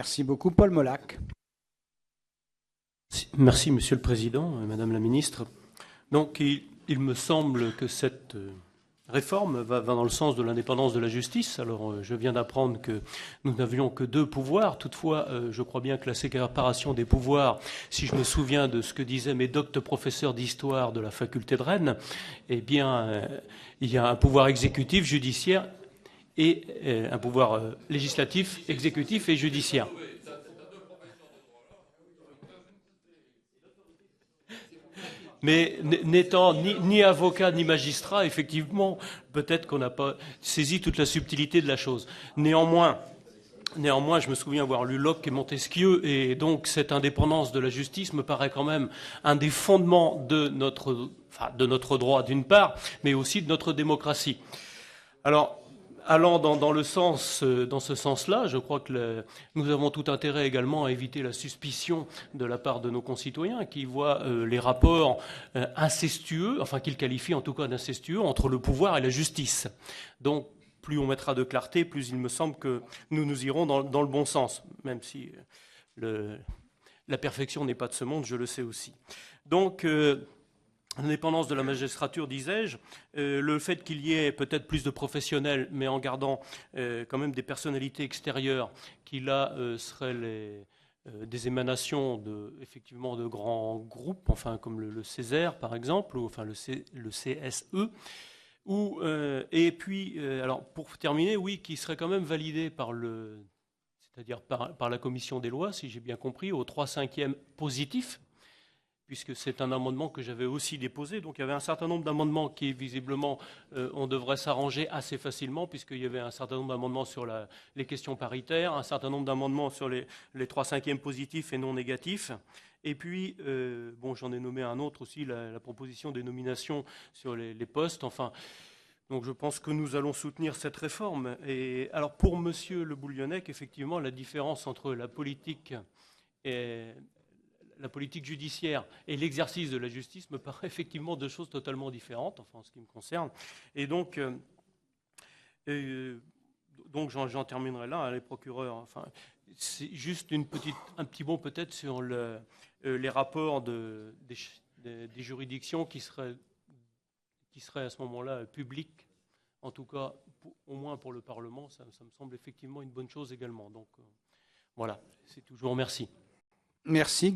Merci beaucoup. Paul Molac. Merci, Monsieur le Président, Madame la Ministre. Donc, il me semble que cette réforme va dans le sens de l'indépendance de la justice. Alors, je viens d'apprendre que nous n'avions que 2 pouvoirs. Toutefois, je crois bien que la séparation des pouvoirs, si je me souviens de ce que disaient mes doctes professeurs d'histoire de la faculté de Rennes, eh bien, il y a un pouvoir exécutif, judiciaire et un pouvoir législatif, exécutif et judiciaire. Mais n'étant ni avocat ni magistrat, effectivement, peut-être qu'on n'a pas saisi toute la subtilité de la chose. Néanmoins, je me souviens avoir lu Locke et Montesquieu, et donc cette indépendance de la justice me paraît quand même un des fondements de notre droit d'une part, mais aussi de notre démocratie. Alors, allant dans ce sens-là, je crois que nous avons tout intérêt également à éviter la suspicion de la part de nos concitoyens qui voient les rapports incestueux, enfin qu'ils qualifient en tout cas d'incestueux, entre le pouvoir et la justice. Donc, plus on mettra de clarté, plus il me semble que nous irons dans le bon sens, même si la perfection n'est pas de ce monde, je le sais aussi. Donc, l'indépendance de la magistrature, disais-je, le fait qu'il y ait peut-être plus de professionnels, mais en gardant quand même des personnalités extérieures qui là seraient des émanations effectivement de grands groupes, enfin comme le Césaire par exemple, ou enfin le CSE. Et puis, alors pour terminer, oui, qui serait quand même validé c'est-à-dire par la commission des lois, si j'ai bien compris, au 3/5 positif, puisque c'est un amendement que j'avais aussi déposé. Donc il y avait un certain nombre d'amendements qui, visiblement, on devrait s'arranger assez facilement, puisqu'il y avait un certain nombre d'amendements sur les questions paritaires, un certain nombre d'amendements sur les 3/5 positifs et non négatifs. Et puis, bon, j'en ai nommé un autre aussi, la proposition des nominations sur les postes. Enfin, donc je pense que nous allons soutenir cette réforme. Et alors pour Monsieur Le Bouillonnec, effectivement, la différence entre la politique judiciaire et l'exercice de la justice me paraît effectivement 2 choses totalement différentes, enfin en ce qui me concerne. Et donc j'en terminerai là, hein, les procureurs. Enfin, c'est juste un petit mot peut-être sur les rapports des juridictions qui seraient à ce moment-là publics, en tout cas au moins pour le Parlement. Ça me semble effectivement une bonne chose également. Donc voilà, c'est toujours merci. Merci.